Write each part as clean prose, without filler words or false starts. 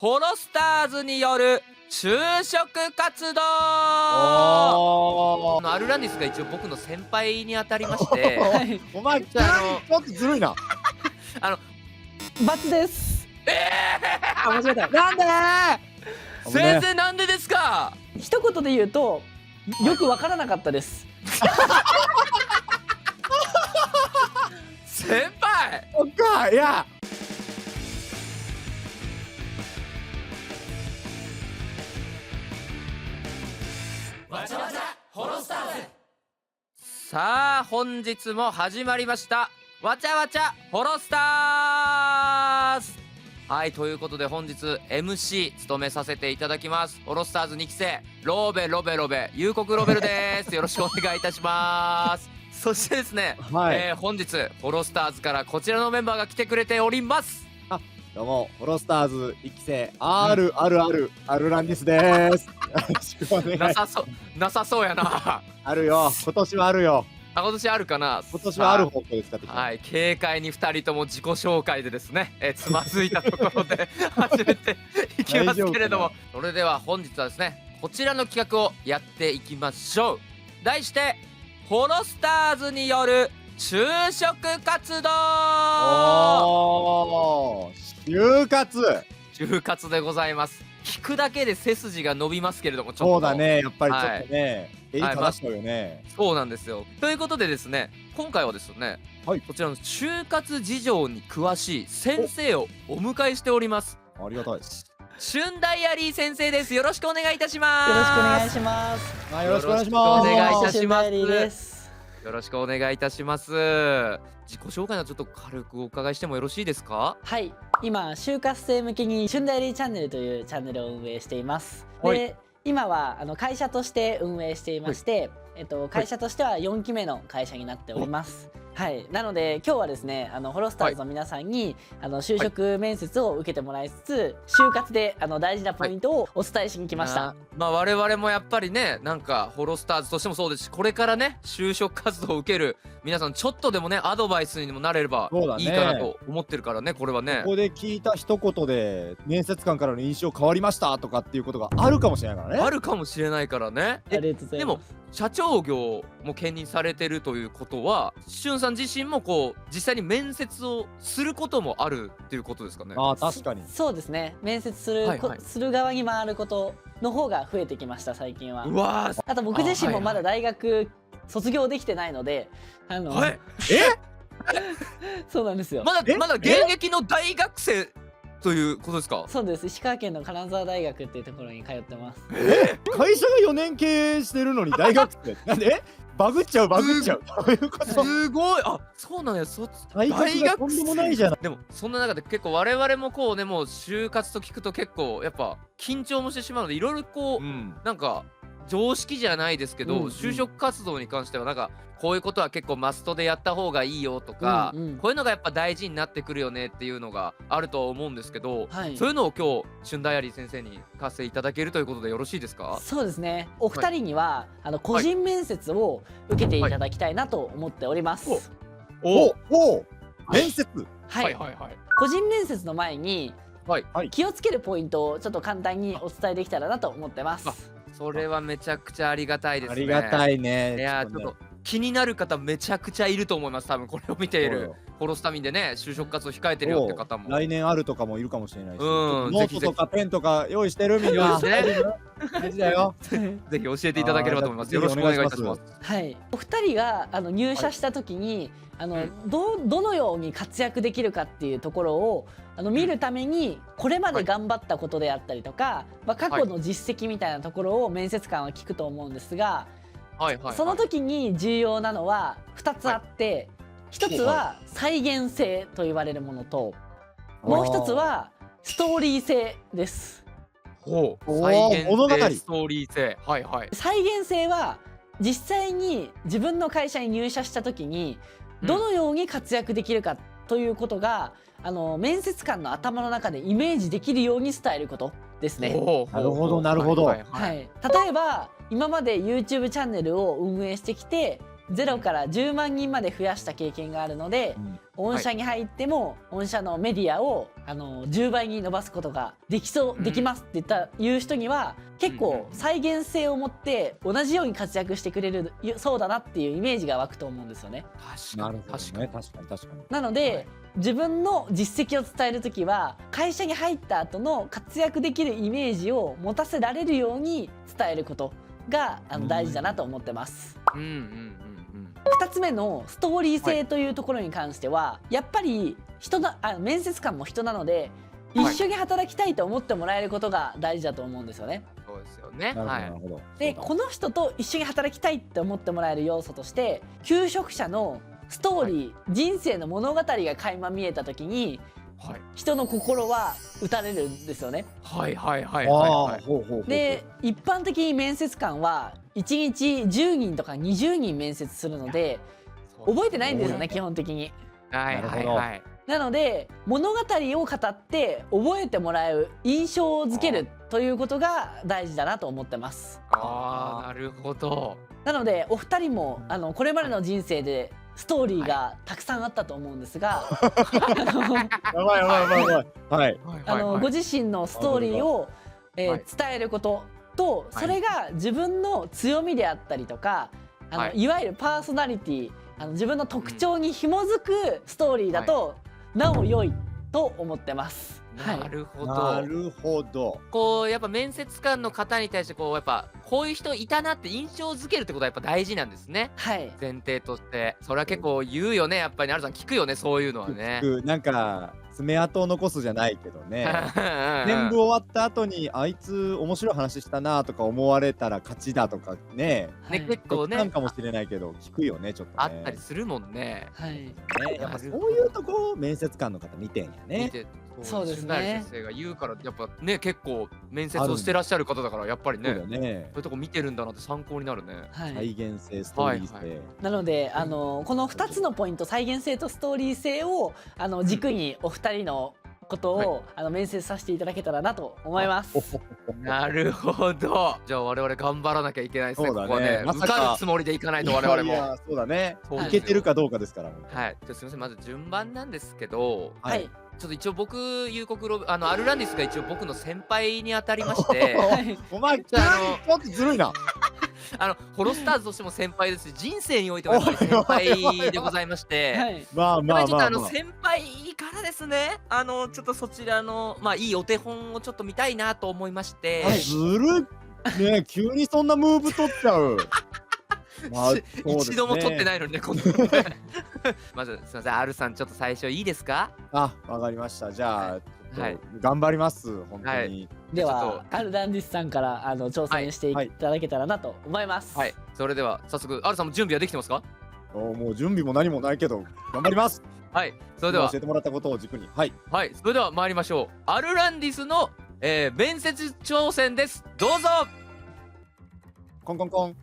ホロスターズによる就職活動。アルランディスが一応僕の先輩にあたりまして、お前ちょっとずるいな。×です。あ、間違えた。なんで先生なんでですか？一言で言うとよくわからなかったです。先輩。そっか、いや。わちゃわちゃホロスターズ。さあ本日も始まりましたわちゃわちゃホロスターズ。はい、ということで本日 MC 務めさせていただきますホロスターズ2期生ロベ夕刻ロベルです。よろしくお願いいたしますそしてですね、はい、本日ホロスターズからこちらのメンバーが来てくれております。どうもホロスターズ1期生アルランディスです。よろしくお願い。なさそうやな。あるよ、今年はあるよ。今年あるかな。今年はある方向ですか。はい、軽快に2人とも自己紹介でですね、つまずいたところで始めていきますけれども、それでは本日はですねこちらの企画をやっていきましょう。題してホロスターズによる就職活動。就活でございます。聞くだけで背筋が伸びますけれども、ちょっとそうだね、やっぱりちょっとね、襟正しちゃうよね。そうなんですよ。ということでですね、今回はですね、こちらの就活事情に詳しい先生をお迎えしております。ありがたい。春ダイアリー先生です。よろしくお願いいたします。よろしくお願いします。よろしくお願いします。お願いいたします。ですよろしくお願いいたします。自己紹介のちょっと軽くお伺いしてもよろしいですか？はい、今就活生向けに春ダイアリーチャンネルというチャンネルを運営しています。はい、で今は会社として運営していまして、会社としては4期目の会社になっております。はい、なので今日はですねホロスターズの皆さんに、就職面接を受けてもらいつつ、就活で大事なポイントをお伝えしに来ました。まあ我々もやっぱりね、なんかホロスターズとしてもそうですし、これからね就職活動を受ける皆さんちょっとでもねアドバイスにもなれればいいかなと思ってるからね、これはね。ここで聞いた一言で面接官からの印象変わりましたとかっていうことがあるかもしれないからね。あるかもしれないからね。ありがとうございます。でも社長業も兼任されてるということは、しゅんさん自身もこう実際に面接をすることもあるっていうことですかね。ああ、確かに。そうですね。面接する、する側に回ることの方が増えてきました最近は。うわー、あと僕自身もまだ大学卒業できてないので、そうなんですよ。まだ現役の大学生ということですか？そうです。石川県の金沢大学っていうところに通ってます。会社が4年経営してるのに大学生なんで？バグっちゃう。どういうこと？すごい。あ、そうなんや。大学とんでもないじゃない。でもそんな中で結構我々もこうね、もう就活と聞くと結構やっぱ緊張もしてしまうので、いろいろこう、なんか常識じゃないですけど、就職活動に関してはなんかこういうことは結構マストでやった方がいいよとか、こういうのがやっぱ大事になってくるよねっていうのがあるとは思うんですけど、そういうのを今日春ダイアリー先生に貸していただけるということでよろしいですか？そうですね。お二人には、個人面接を受けていただきたいなと思っております。お面接。はい。個人面接の前に気をつけるポイントをちょっと簡単にお伝えできたらなと思ってます。それはめちゃくちゃありがたいですね。ありがたいね。いや、ちょっと気になる方めちゃくちゃいると思います。多分これを見ているホロスタミンでね就職活動控えてるよって方も来年あるとかもいるかもしれないし、ノートとかペンとか用意してるみんな。大事だよ。ぜひ教えていただければと思います。よろしくお願いいたします。はい。お二人が入社した時にどのように活躍できるかっていうところを見るために、これまで頑張ったことであったりとか、過去の実績みたいなところを面接官は聞くと思うんですが、その時に重要なのは2つあって、1つは再現性と言われるものと、もう1つはストーリー性です。再現性、ストーリー性。再現性は実際に自分の会社に入社した時にどのように活躍できるかということが、面接官の頭の中でイメージできるように伝えることですね。なるほどなるほど。はい。例えば今まで YouTube チャンネルを運営してきて0から10万人まで増やした経験があるので、御社に入っても御社のメディアを10倍に伸ばすことができますっていう人には結構再現性を持って同じように活躍してくれるそうだなっていうイメージが湧くと思うんですよね。なるほどね。確かに。なので、自分の実績を伝えるときは会社に入った後の活躍できるイメージを持たせられるように伝えることが大事だなと思ってます。2つ目のストーリー性というところに関しては、やっぱり面接官も人なので一緒に働きたいと思ってもらえることが大事だと思うんですよね。そうですよね。でこの人と一緒に働きたいって思ってもらえる要素として求職者のストーリー、人生の物語が垣間見えた時に、人の心は打たれるんですよね。で一般的に面接官は1日10人とか20人面接するので覚えてないんですよね、基本的に。なので物語を語って覚えてもらう、印象づけるということが大事だなと思ってます。なるほど。なのでお二人もこれまでの人生でストーリーがたくさんあったと思うんですが、ご自身のストーリーを伝えることと、それが自分の強みであったりとか、いわゆるパーソナリティ、自分の特徴に紐づくストーリーだとなお良いと思ってます。なるほど。なるほど。こうやっぱ面接官の方に対してやっぱこういう人いたなって印象づけるってことはやっぱ大事なんですね。前提としてそれは結構言うよね、やっぱり。なるさん聞くよね、そういうのはね。なんか爪痕を残すじゃないけどね全部終わった後にあいつ面白い話したなとか思われたら勝ちだとかね、結構ねなんかもしれないけど聞くよね、ちょっとね。あったりするもんね。やっぱそういうとこ面接官の方見てんやね。そうですね。先生が言うからやっぱね、結構面接をしてらっしゃる方だからやっぱりね、そういうとこ見てるんだなって参考になるね。再現性、ストーリー性。なのでこの2つのポイント、再現性とストーリー性を軸にお二人のことを面接させていただけたらなと思います。なるほど。じゃあ我々頑張らなきゃいけないですね。ここはね、受かるつもりでいかないと我々も。そうだね。いけてるかどうかですから。すみません、まず順番なんですけど、ちょっと一応僕、夕刻アルランディスが一応僕の先輩にあたりまして、お前ちょっとずるいな。ホロスターズとしても先輩ですし、人生においてもやっぱり先輩でございまして、ちょっと先輩からですね、ちょっとそちらのいいお手本をちょっと見たいなと思いまして。ずるいね、急にそんなムーブ取っちゃう。一度も取ってないのにね、このまずすみません、Rさんちょっと最初いいですか？わかりました。じゃあ頑張ります、本当に。ではアルランディスさんから挑戦していただけたらなと思います。それでは早速 Rさんも準備はできてますか？もう準備も何もないけど頑張ります。それでは教えてもらったことを軸に。それでは参りましょう。アルランディスの面接挑戦です。どうぞ。コンコンコン。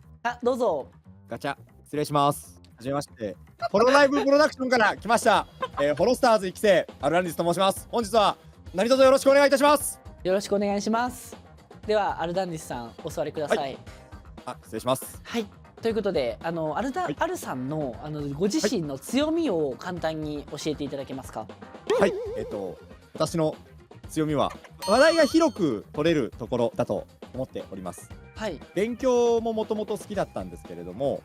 どうぞ。ガチャ、失礼します。はじめまして。ホロライブプロダクションから来ました。ホロスターズ育成アルランディスと申します。本日は何卒よろしくお願いいたします。よろしくお願いします。ではアルランディスさんお座りください。失礼します。ということでアルさんのご自身の強みを簡単に教えていただけますか？私の強みは話題が広く取れるところだと思っております。勉強ももともと好きだったんですけれども、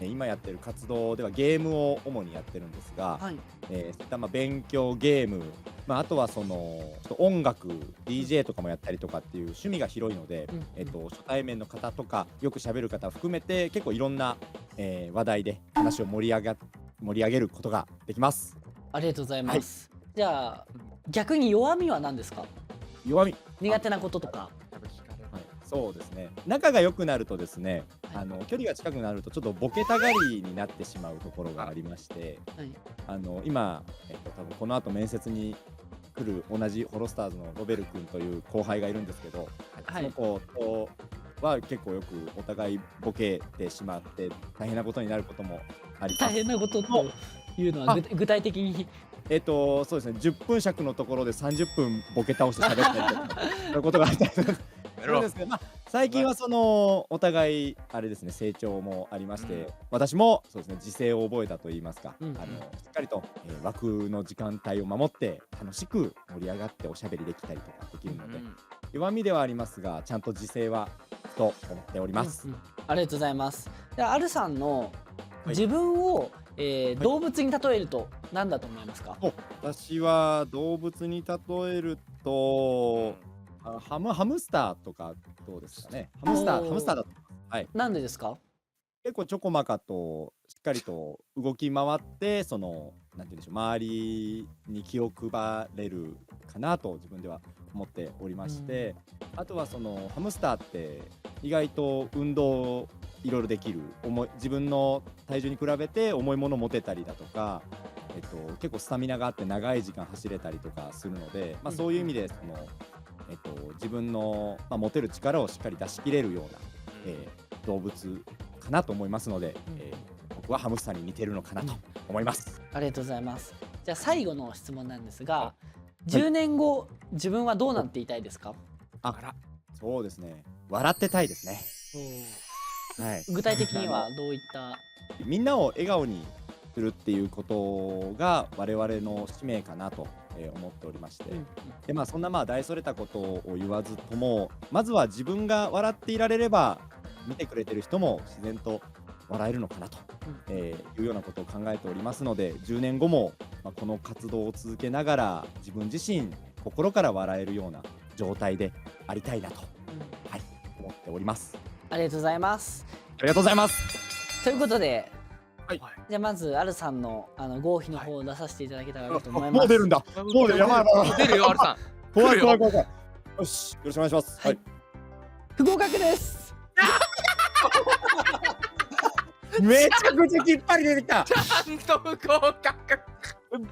今やってる活動ではゲームを主にやってるんですが、そういった勉強、ゲーム、あとはその音楽 DJ とかもやったりとかっていう趣味が広いので、初対面の方とかよく喋る方含めて結構いろんな、話題で話を盛り上げることができます。ありがとうございます。じゃあ逆に弱みは何ですか？弱み、苦手なこととか。そうですね、仲が良くなるとですね、距離が近くなるとちょっとボケたがりになってしまうところがありまして、今、多分この後面接に来る同じホロスターズのロベル君という後輩がいるんですけど、その子とは結構よくお互いボケてしまって大変なことになることもあります。大変なことというのは具体的にそうですね、10分尺のところで30分ボケ倒して喋ったりとかそういうことがあったりします。やろう。ですね。最近はお互いあれですね、成長もありまして、私もそうですね、自制を覚えたと言いますか、しっかりと、枠の時間帯を守って楽しく盛り上がっておしゃべりできたりとかできるので、弱みではありますがちゃんと自制はと思っております。ありがとうございます。で、アルさんの自分を、動物に例えると何だと思いますか？私は動物に例えると、ハムスターとかどうですかね。ハムスターだと。はい。なんでですか？結構ちょこまかとしっかりと動き回って、なんて言うんでしょう、周りに気を配れるかなと自分では思っておりまして、あとはハムスターって意外と運動いろいろできる、自分の体重に比べて重いものを持てたりだとか、結構スタミナがあって長い時間走れたりとかするので、そういう意味で自分の、持てる力をしっかり出し切れるような、動物かなと思いますので、僕はハムスターに似てるのかなと思います。ありがとうございます。じゃあ最後の質問なんですが、10年後自分はどうなっていたいですか？そうですね、笑ってたいですね。はい、具体的にはどういったみんなを笑顔にするっていうことが我々の使命かなと思っておりまして、でそんな大それたことを言わずとも、まずは自分が笑っていられれば見てくれてる人も自然と笑えるのかなと、いうようなことを考えておりますので、10年後も、この活動を続けながら自分自身心から笑えるような状態でありたいなと、思っております。ありがとうございます。ありがとうございます。ということで、じゃあまずアルさんの合否の方を出させていただけたらと思います。もう出るんだ。もう出る。やばい。出るよ、アルさん。怖い。よし、よろしくお願いします。不合格です。めちゃくちゃきっぱり出てきた。ちゃんと不合格。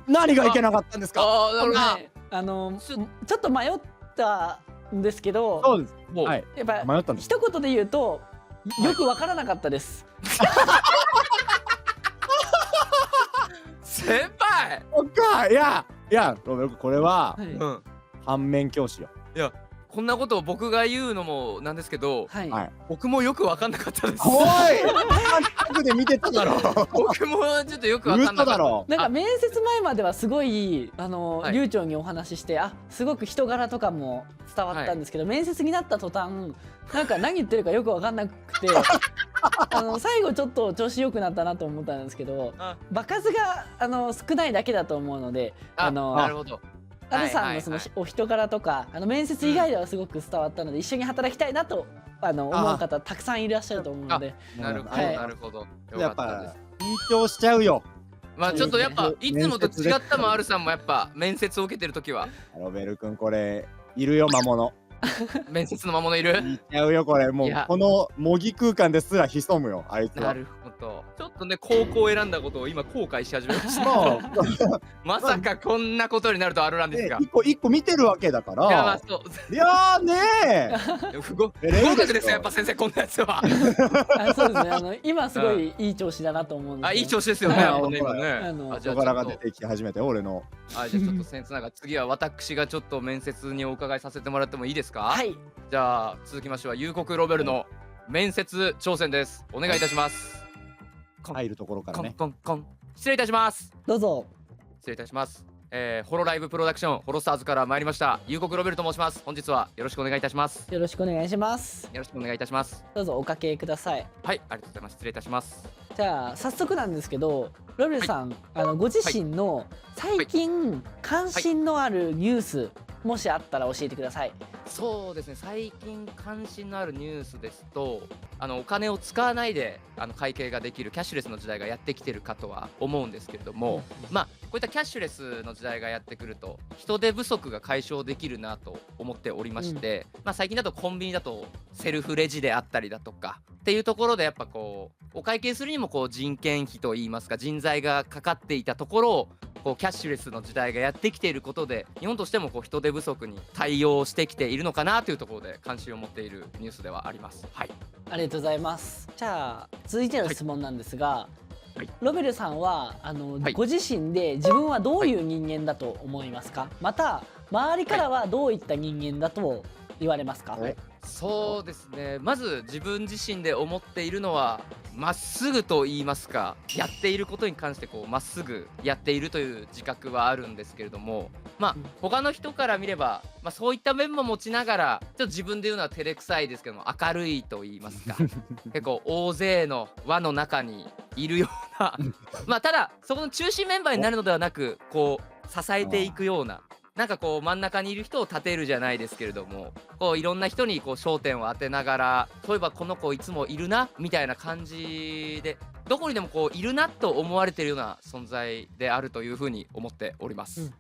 何がいけなかったんですか？ちょっと迷ったんですけど、そうです。やっぱ迷ったんです。一言で言うとよくわからなかったです。先輩。いや、ロベル君、これは反面教師よ。いや、こんなことを僕が言うのもなんですけど、僕もよく分かんなかったです。おい、近くで見てただろ。僕もちょっとよく分かんなかった。なんか面接前まではすごい流暢にお話しして、すごく人柄とかも伝わったんですけど、面接になった途端なんか何言ってるかよく分かんなくて最後ちょっと調子良くなったなと思ったんですけど、場数が少ないだけだと思ううので、なるほど。アルさんのそのお人柄とか面接以外ではすごごく伝わったので、一緒に働きたいなと思う方たくさんいらっしゃると思うので。なるほど、なるほど。やっぱ緊張しちゃうよ。ちょっとやっぱいつもと違ったもん、アルさんもやっぱ面接を受けてる時は。ロベル君、これいるよ、魔物。面接の魔物いる？いちゃうよ、これ。もうこの模擬空間ですら潜むよ、あいつは。なるほど。ちょっとね、高校を選んだことを今後悔し始めました。まさかこんなことになるとあるなんですが。一個見てるわけだから。いやーねー。不合格ですよ、やっぱ先生、こんなやつは。そうですね。今すごいいい調子だなと思うんで。いい調子ですよね。今ね。人柄が出てき始めて、俺の。じゃあちょっと僭越ながら次は私がちょっと面接にお伺いさせてもらってもいいですか？はい。じゃあ続きましては夕刻ロベルの面接挑戦です。お願いいたします。入るところからね。失礼いたします。どうぞ。失礼いたします。ホロライブプロダクションホロスターズから参りました夕刻ロベルと申します。本日はよろしくお願いいたします。よろしくお願いします。よろしくお願いいたします。どうぞおかけください。はい、ありがとうございます。失礼いたします。じゃあ早速なんですけど、ロベルさん、ご自身の最近関心のあるニュース、もしあったら教えてください。そうですね、最近関心のあるニュースですと、お金を使わないで会計ができるキャッシュレスの時代がやってきてるかとは思うんですけれども、こういったキャッシュレスの時代がやってくると人手不足が解消できるなと思っておりまして、最近だとコンビニだとセルフレジであったりだとかっていうところで、やっぱこうお会計するにも人件費といいますか人材がかかっていたところをキャッシュレスの時代がやってきていることで、日本としても人手不足に対応してきているのかなというところで関心を持っているニュースではあります。はい、ありがとうございます。じゃあ続いての質問なんですが、ロベルさんはご自身で自分はどういう人間だと思いますか？また周りからはどういった人間だと言われますか？そうですね、まず自分自身で思っているのはまっすぐと言いますか、やっていることに関してこうまっすぐやっているという自覚はあるんですけれども、他の人から見れば、そういった面も持ちながらちょっと自分で言うのは照れくさいですけども明るいと言いますか結構大勢の輪の中にいるようなただそこの中心メンバーになるのではなくこう支えていくような、なんかこう真ん中にいる人を立てるじゃないですけれども、こういろんな人にこう焦点を当てながら、そういえばこの子いつもいるなみたいな感じで、どこにでもこういるなと思われているような存在であるというふうに思っております。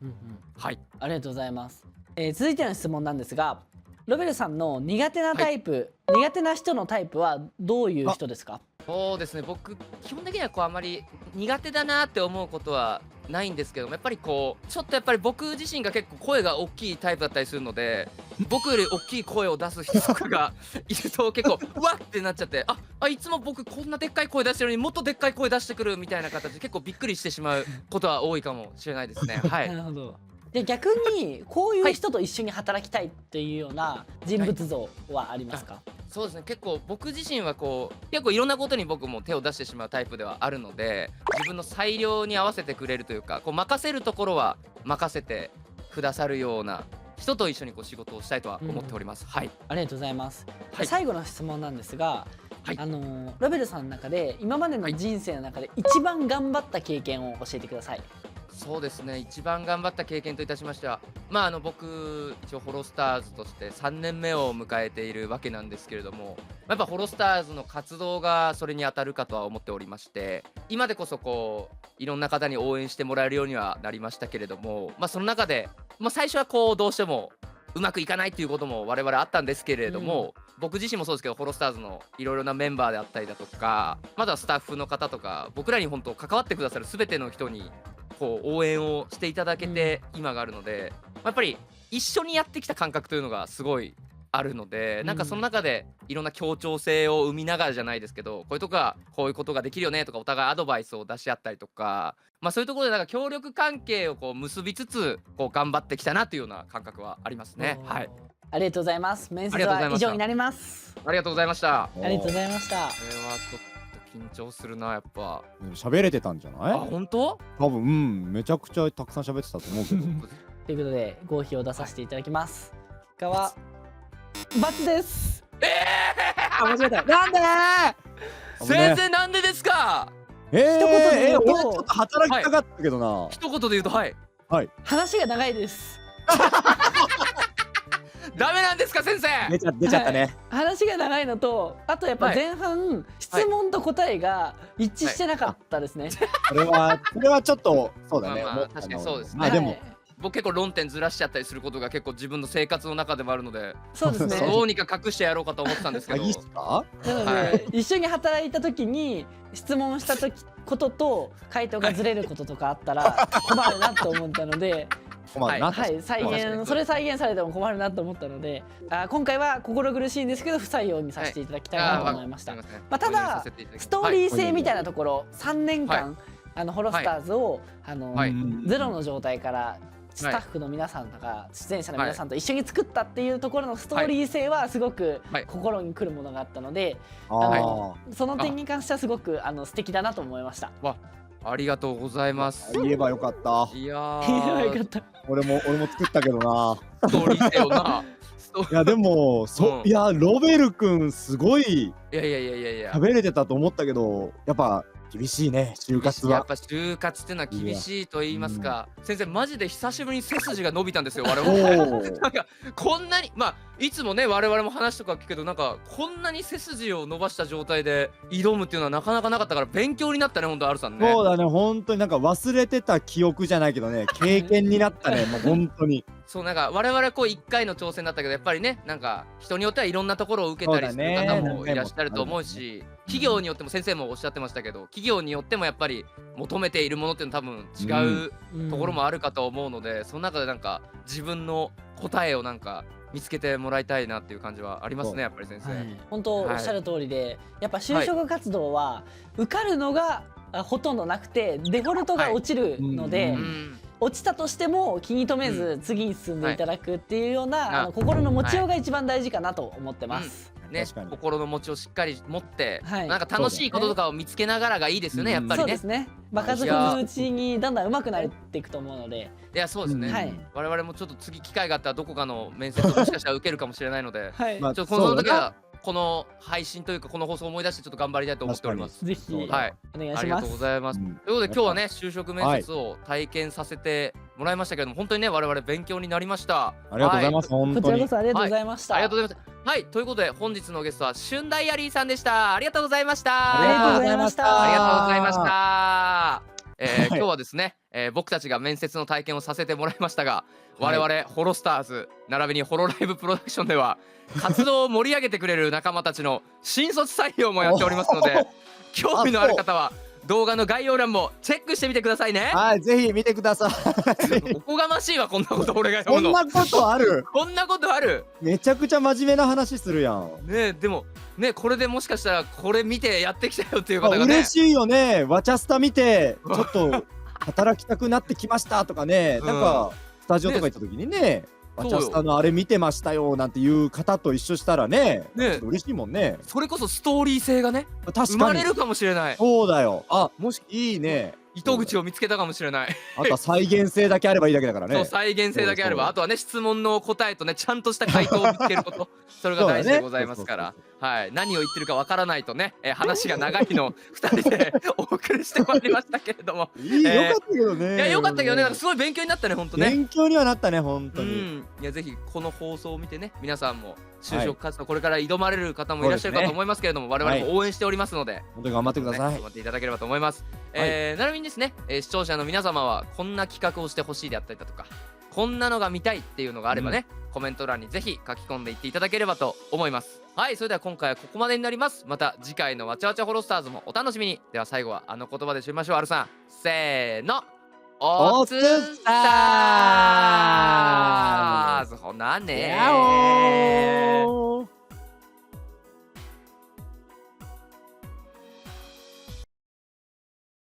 はい、ありがとうございます。続いての質問なんですが、ロベルさんの苦手なタイプ、苦手な人のタイプはどういう人ですか？そうですね、僕基本的にはこうあまり苦手だなって思うことはないんですけども、やっぱりこうちょっとやっぱり僕自身が結構声が大きいタイプだったりするので、僕より大きい声を出す人とかがいると結構うわってなっちゃって、いつも僕こんなでっかい声出してるのにもっとでっかい声出してくるみたいな形で結構びっくりしてしまうことは多いかもしれないですね。はい。なるほど。で逆にこういう人と一緒に働きたいっていうような人物像はありますか？そうですね、結構僕自身はこう結構いろんなことに僕も手を出してしまうタイプではあるので、自分の裁量に合わせてくれるというか、こう任せるところは任せてくださるような人と一緒にこう仕事をしたいとは思っております。はい、ありがとうございます。はい、最後の質問なんですが、はい、ロベルさんの中で今までの人生の中で一番頑張った経験を教えてください。そうですね、一番頑張った経験といたしましては、僕一応ホロスターズとして3年目を迎えているわけなんですけれども、やっぱホロスターズの活動がそれに当たるかとは思っておりまして、今でこそこういろんな方に応援してもらえるようにはなりましたけれども、その中で、最初はこうどうしてもうまくいかないっていうことも我々あったんですけれども、僕自身もそうですけど、ホロスターズのいろいろなメンバーであったりだとか、まだスタッフの方とか僕らに本当関わってくださる全ての人にこう応援をしていただけて今があるので、やっぱり一緒にやってきた感覚というのがすごいあるので、なんかその中でいろんな協調性を生みながらじゃないですけど、こういうとこがこういうことができるよねとかお互いアドバイスを出し合ったりとか、そういうところでなんか協力関係をこう結びつつこう頑張ってきたなというような感覚はありますね。はい、ありがとうございます。面接は以上になります。ありがとうございました。ありがとうございました。これはちょっと緊張するな、やっぱ。喋れてたんじゃない？本当？多分めちゃくちゃたくさん喋ってたと思うけどということで合否を出させていただきます。結果は×です。間違えた。なんで先生なんでですか？一言で言うと、俺ちょっと働きたかったけどな。一言で言うと、はい。話が長いです。ダメなんですか先生？出ちゃったね。話が長いのと、あとやっぱ前半質問と答えが一致してなかったですね。これはちょっとそうだね。確かにそうですね。でも僕結構論点ずらしちゃったりすることが結構自分の生活の中でもあるので、そうですね。どうにか隠してやろうかと思ってたんですけど。いいっすか？なので一緒に働いた時に質問したことと回答がずれることとかあったら困るなと思ったので。はい、それ再現されても困るなと思ったので、今回は心苦しいんですけど不採用にさせていただきたいなと思いました。ただストーリー性みたいなところ、3年間ホロスターズをゼロの状態からスタッフの皆さんとか出演者の皆さんと一緒に作ったっていうところのストーリー性はすごく心にくるものがあったので、その点に関してはすごく素敵だなと思いました。ありがとうございます。言えばよかった。いや言えばよかった。俺も作ったけどな。ストーリー性をな。いやでもいやロベル君すごい。いや喋れてたと思ったけど、やっぱ厳しいね、就活は。やっぱ就活っていうのは厳しいと言いますか、先生マジで久しぶりに背筋が伸びたんですよ我々。なんかこんなにいつもね我々も話とか聞くけど、なんかこんなに背筋を伸ばした状態で挑むっていうのはなかなかなかったから勉強になったね、本当アルさんね。そうだね、本当になんか忘れてた記憶じゃないけどね、経験になったね、もう本当に。そうなんか我々こう1回の挑戦だったけど、やっぱりねなんか人によってはいろんんなところを受けたりする方もいらっしゃると思うし、企業によっても先生もおっしゃってましたけど、企業によってもやっぱり求めているものっていうのは多分違うところもあるかと思うので、その中でなんか自分の答えをなんか見つけてもらいたいなっていう感じはありますね、やっぱり先生。本当おっしゃる通りで、やっぱ就職活動は受かるのがほとんどなくてデフォルトが落ちるので、落ちたとしても気に留めず次に進んでいただくっていうような、心の持ちようが一番大事かなと思ってます。ね、心の持ちをしっかり持って、はい、なんか楽しいこととかを見つけながらがいいですよね、やっぱりね。そうですね。場数のうちにだんだん上手くなっていくと思うので。いや、そうですね。はい、我々もちょっと次機会があったらどこかの面接をもしかしたら受けるかもしれないので、はい、ちょっとこの時はこの配信というかこの放送を思い出してちょっと頑張りたいと思っております。ぜひ、はい、お願いします。ありがとうございます。ということで今日はね、就職面接を体験させてもらいましたけども、本当にね我々勉強になりました。ありがとうございます。本当に。こちらこそありがとうございました。ありがとうございます。はい、ということで本日のゲストは旬ダイアリーさんでした。ありがとうございました。ありがとうございました。ありがとうございました。今日はですね、僕たちが面接の体験をさせてもらいましたが、我々ホロスターズ並びにホロライブプロダクションでは活動を盛り上げてくれる仲間たちの新卒採用もやっておりますので、興味のある方は動画の概要欄もチェックしてみてくださいね。はい、ぜひ見てください。おこがましいわ、こんなこと俺が読むの。こんなことある？こんなことある？めちゃくちゃ真面目な話するやん。ね、でもね、これでもしかしたらこれ見てやってきたよっていう方がね、嬉しいよね。ワチャスタ見てちょっと働きたくなってきましたとかね、なんかスタジオとか行った時にね、ワチャスタのあれ見てましたよなんていう方と一緒したらね、嬉しいもんね。それこそストーリー性がね、生まれるかもしれない。そうだよ。あ、もしいいね。糸口を見つけたかもしれない。あとは再現性だけあればいいだけだからね。そう、再現性だけあれば、あとはね、質問の答えとね、ちゃんとした回答を見つけること、それが大事でございますから、はい、何を言ってるかわからないとね、話が長いの2人でお送りしてまいりましたけれども、よかったけどね。いや、よかったけどね、なんかすごい勉強になったね、本当ね。勉強にはなったね、本当に。いや、ぜひこの放送を見てね、皆さんも就職活動これから挑まれる方もいらっしゃるかと思いますけれども、我々も応援しておりますので、本当に頑張ってください。頑張っていただければと思います。なるみにですね、視聴者の皆様はこんな企画をしてほしいであったりだとか、こんなのが見たいっていうのがあればね、コメント欄にぜひ書き込んでいっていただければと思います。はい、それでは今回はここまでになります。また次回のわちゃわちゃホロスターズもお楽しみに。では最後はあの言葉で締めましょう。アルさん、せーの、おつスターズほなねー。